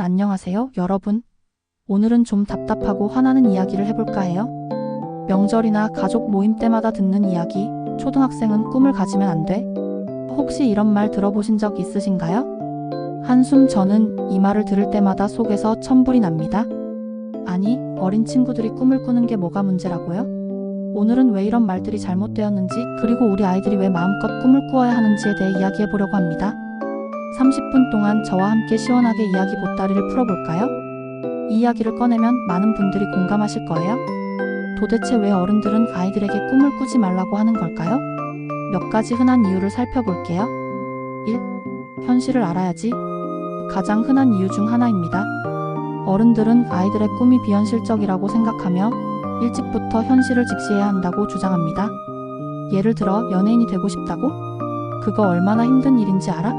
안녕하세요, 여러분. 오늘은 좀 답답하고 화나는 이야기를 해볼까 해요. 명절이나 가족 모임 때마다 듣는 이야기, 초등학생은 꿈을 가지면 안 돼? 혹시 이런 말 들어보신 적 있으신가요? 한숨. 저는 이 말을 들을 때마다 속에서 천불이 납니다. 아니, 어린 친구들이 꿈을 꾸는 게 뭐가 문제라고요? 오늘은 왜 이런 말들이 잘못되었는지, 그리고 우리 아이들이 왜 마음껏 꿈을 꾸어야 하는지에 대해 이야기해 보려고 합니다. 30분 동안 저와 함께 시원하게 이야기 보따리를 풀어볼까요? 이 이야기를 꺼내면 많은 분들이 공감하실 거예요. 도대체 왜 어른들은 아이들에게 꿈을 꾸지 말라고 하는 걸까요? 몇 가지 흔한 이유를 살펴볼게요. 1. 현실을 알아야지. 가장 흔한 이유 중 하나입니다. 어른들은 아이들의 꿈이 비현실적이라고 생각하며 일찍부터 현실을 직시해야 한다고 주장합니다. 예를 들어 연예인이 되고 싶다고? 그거 얼마나 힘든 일인지 알아?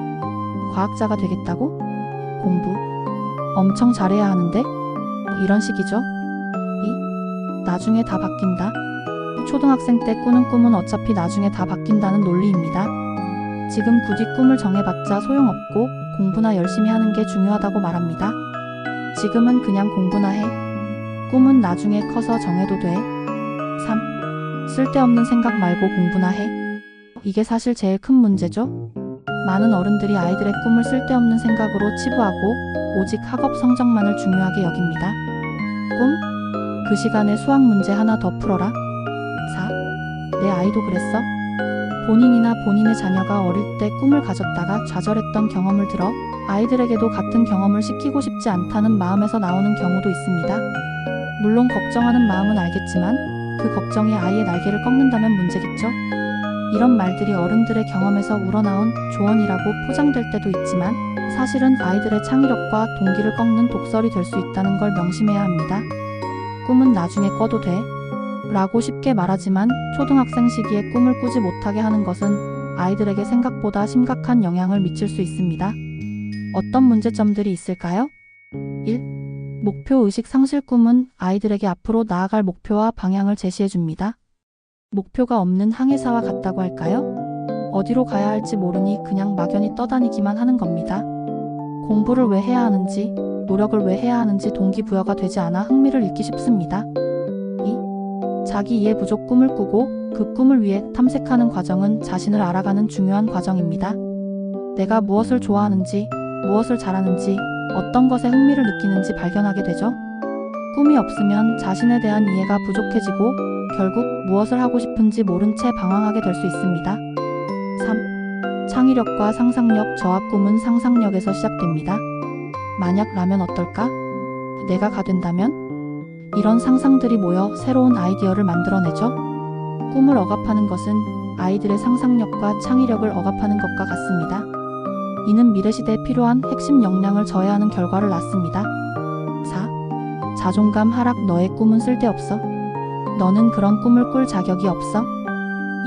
과학자가 되겠다고? 공부 엄청 잘해야 하는데? 이런 식이죠. 2. 나중에 다 바뀐다. 초등학생 때 꾸는 꿈은 어차피 나중에 다 바뀐다는 논리입니다. 지금 굳이 꿈을 정해봤자 소용없고 공부나 열심히 하는 게 중요하다고 말합니다. 지금은 그냥 공부나 해. 꿈은 나중에 커서 정해도 돼. 3. 쓸데없는 생각 말고 공부나 해. 이게 사실 제일 큰 문제죠. 많은 어른들이 아이들의 꿈을 쓸데없는 생각으로 치부하고 오직 학업 성적만을 중요하게 여깁니다. 꿈? 그 시간에 수학 문제 하나 더 풀어라. 4. 내 아이도 그랬어? 본인이나 본인의 자녀가 어릴 때 꿈을 가졌다가 좌절했던 경험을 들어 아이들에게도 같은 경험을 시키고 싶지 않다는 마음에서 나오는 경우도 있습니다. 물론 걱정하는 마음은 알겠지만 그 걱정이 아이의 날개를 꺾는다면 문제겠죠? 이런 말들이 어른들의 경험에서 우러나온 조언이라고 포장될 때도 있지만 사실은 아이들의 창의력과 동기를 꺾는 독설이 될 수 있다는 걸 명심해야 합니다. 꿈은 나중에 꿔도 돼. 라고 쉽게 말하지만 초등학생 시기에 꿈을 꾸지 못하게 하는 것은 아이들에게 생각보다 심각한 영향을 미칠 수 있습니다. 어떤 문제점들이 있을까요? 1. 목표 의식 상실. 꿈은 아이들에게 앞으로 나아갈 목표와 방향을 제시해줍니다. 목표가 없는 항해사와 같다고 할까요? 어디로 가야 할지 모르니 그냥 막연히 떠다니기만 하는 겁니다. 공부를 왜 해야 하는지, 노력을 왜 해야 하는지 동기부여가 되지 않아 흥미를 잃기 쉽습니다. 2. 자기 이해 부족. 꿈을 꾸고 그 꿈을 위해 탐색하는 과정은 자신을 알아가는 중요한 과정입니다. 내가 무엇을 좋아하는지, 무엇을 잘하는지, 어떤 것에 흥미를 느끼는지 발견하게 되죠. 꿈이 없으면 자신에 대한 이해가 부족해지고 결국 무엇을 하고 싶은지 모른 채 방황하게 될 수 있습니다. 3. 창의력과 상상력. 저와 꿈은 상상력에서 시작됩니다. 만약 라면 어떨까? 내가 가 된다면? 이런 상상들이 모여 새로운 아이디어를 만들어내죠. 꿈을 억압하는 것은 아이들의 상상력과 창의력을 억압하는 것과 같습니다. 이는 미래시대에 필요한 핵심 역량을 저해하는 결과를 낳습니다. 4. 자존감 하락. 너의 꿈은 쓸데없어. 너는 그런 꿈을 꿀 자격이 없어.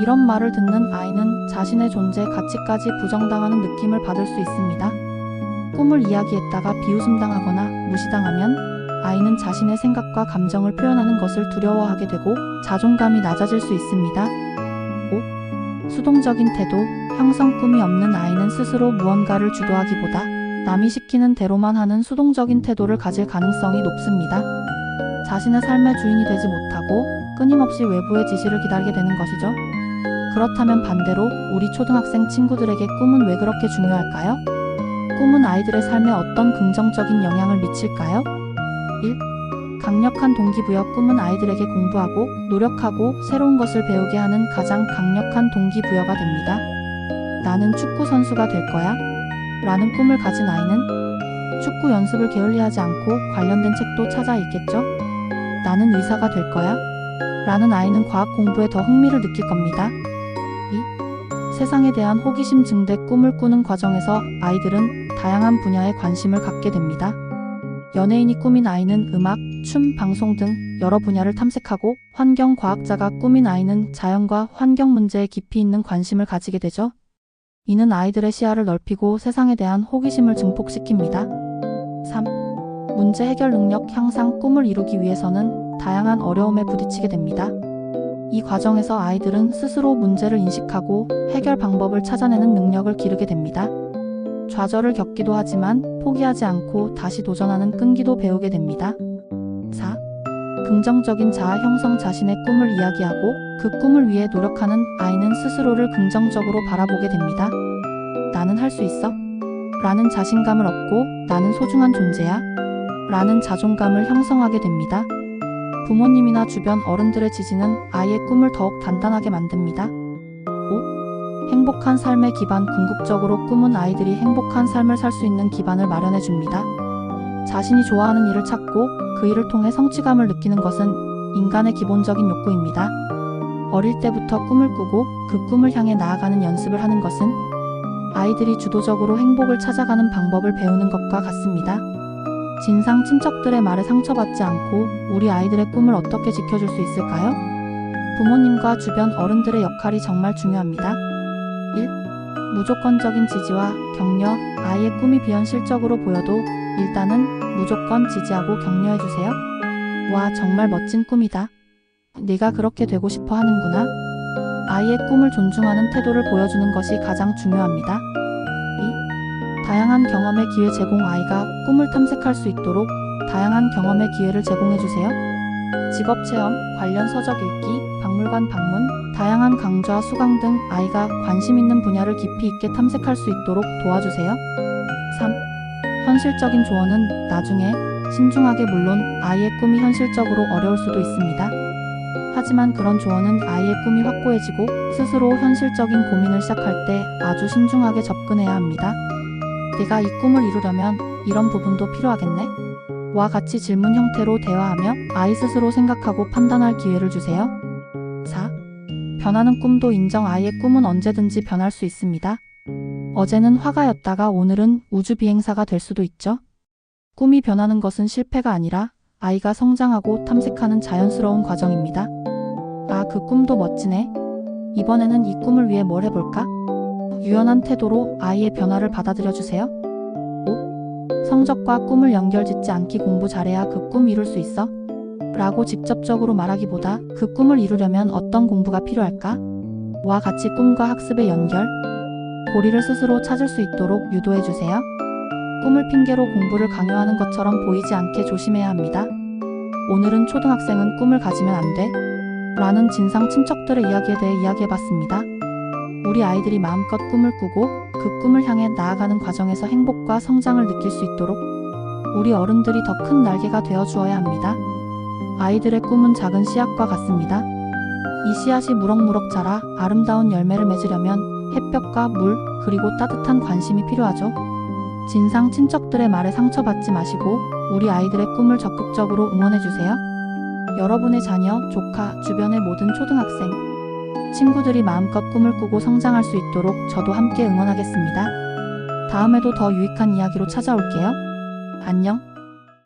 이런 말을 듣는 아이는 자신의 존재 가치까지 부정당하는 느낌을 받을 수 있습니다. 꿈을 이야기했다가 비웃음당하거나 무시당하면 아이는 자신의 생각과 감정을 표현하는 것을 두려워하게 되고 자존감이 낮아질 수 있습니다. 5. 수동적인 태도. 형성. 꿈이 없는 아이는 스스로 무언가를 주도하기보다 남이 시키는 대로만 하는 수동적인 태도를 가질 가능성이 높습니다. 자신의 삶의 주인이 되지 못하고 끊임없이 외부의 지시를 기다리게 되는 것이죠. 그렇다면 반대로 우리 초등학생 친구들에게 꿈은 왜 그렇게 중요할까요? 꿈은 아이들의 삶에 어떤 긍정적인 영향을 미칠까요? 1. 강력한 동기부여. 꿈은 아이들에게 공부하고 노력하고 새로운 것을 배우게 하는 가장 강력한 동기부여가 됩니다. 나는 축구 선수가 될 거야 라는 꿈을 가진 아이는 축구 연습을 게을리하지 않고 관련된 책도 찾아 읽겠죠. 나는 의사가 될 거야 라는 아이는 과학 공부에 더 흥미를 느낄 겁니다. 2. 세상에 대한 호기심 증대. 꿈을 꾸는 과정에서 아이들은 다양한 분야에 관심을 갖게 됩니다. 연예인이 꾸민 아이는 음악, 춤, 방송 등 여러 분야를 탐색하고 환경과학자가 꾸민 아이는 자연과 환경 문제에 깊이 있는 관심을 가지게 되죠. 이는 아이들의 시야를 넓히고 세상에 대한 호기심을 증폭시킵니다. 3. 문제 해결 능력 향상. 꿈을 이루기 위해서는 다양한 어려움에 부딪히게 됩니다. 이 과정에서 아이들은 스스로 문제를 인식하고 해결 방법을 찾아내는 능력을 기르게 됩니다. 좌절을 겪기도 하지만 포기하지 않고 다시 도전하는 끈기도 배우게 됩니다. 4. 긍정적인 자아 형성. 자신의 꿈을 이야기하고 그 꿈을 위해 노력하는 아이는 스스로를 긍정적으로 바라보게 됩니다. 나는 할 수 있어. 라는 자신감을 얻고 나는 소중한 존재야. 라는 자존감을 형성하게 됩니다. 부모님이나 주변 어른들의 지지는 아이의 꿈을 더욱 단단하게 만듭니다. 5. 행복한 삶의 기반. 궁극적으로 꿈은 아이들이 행복한 삶을 살 수 있는 기반을 마련해 줍니다. 자신이 좋아하는 일을 찾고 그 일을 통해 성취감을 느끼는 것은 인간의 기본적인 욕구입니다. 어릴 때부터 꿈을 꾸고 그 꿈을 향해 나아가는 연습을 하는 것은 아이들이 주도적으로 행복을 찾아가는 방법을 배우는 것과 같습니다. 진상 친척들의 말에 상처받지 않고 우리 아이들의 꿈을 어떻게 지켜줄 수 있을까요? 부모님과 주변 어른들의 역할이 정말 중요합니다. 1. 무조건적인 지지와 격려. 아이의 꿈이 비현실적으로 보여도 일단은 무조건 지지하고 격려해주세요. 와, 정말 멋진 꿈이다. 네가 그렇게 되고 싶어 하는구나. 아이의 꿈을 존중하는 태도를 보여주는 것이 가장 중요합니다. 2. 다양한 경험의 기회 제공. 아이가 꿈을 탐색할 수 있도록 다양한 경험의 기회를 제공해주세요. 직업체험, 관련 서적 읽기, 박물관 방문, 다양한 강좌, 수강 등 아이가 관심 있는 분야를 깊이 있게 탐색할 수 있도록 도와주세요. 3. 현실적인 조언은 나중에 신중하게. 물론 아이의 꿈이 현실적으로 어려울 수도 있습니다. 하지만 그런 조언은 아이의 꿈이 확고해지고 스스로 현실적인 고민을 시작할 때 아주 신중하게 접근해야 합니다. 내가 이 꿈을 이루려면 이런 부분도 필요하겠네? 와 같이 질문 형태로 대화하며 아이 스스로 생각하고 판단할 기회를 주세요. 4. 변하는 꿈도 인정. 아이의 꿈은 언제든지 변할 수 있습니다. 어제는 화가였다가 오늘은 우주비행사가 될 수도 있죠. 꿈이 변하는 것은 실패가 아니라 아이가 성장하고 탐색하는 자연스러운 과정입니다. 아, 그 꿈도 멋지네. 이번에는 이 꿈을 위해 뭘 해볼까? 유연한 태도로 아이의 변화를 받아들여주세요. 5. 성적과 꿈을 연결짓지 않기. 공부 잘해야 그 꿈 이룰 수 있어. 라고 직접적으로 말하기보다 그 꿈을 이루려면 어떤 공부가 필요할까? 와 같이 꿈과 학습의 연결, 고리를 스스로 찾을 수 있도록 유도해주세요. 꿈을 핑계로 공부를 강요하는 것처럼 보이지 않게 조심해야 합니다. 오늘은 초등학생은 꿈을 가지면 안 돼? 라는 진상 친척들의 이야기에 대해 이야기해봤습니다. 우리 아이들이 마음껏 꿈을 꾸고 그 꿈을 향해 나아가는 과정에서 행복과 성장을 느낄 수 있도록 우리 어른들이 더 큰 날개가 되어 주어야 합니다. 아이들의 꿈은 작은 씨앗과 같습니다. 이 씨앗이 무럭무럭 자라 아름다운 열매를 맺으려면 햇볕과 물, 그리고 따뜻한 관심이 필요하죠. 진상 친척들의 말에 상처받지 마시고 우리 아이들의 꿈을 적극적으로 응원해주세요. 여러분의 자녀, 조카, 주변의 모든 초등학생, 친구들이 마음껏 꿈을 꾸고 성장할 수 있도록 저도 함께 응원하겠습니다. 다음에도 더 유익한 이야기로 찾아올게요. 안녕.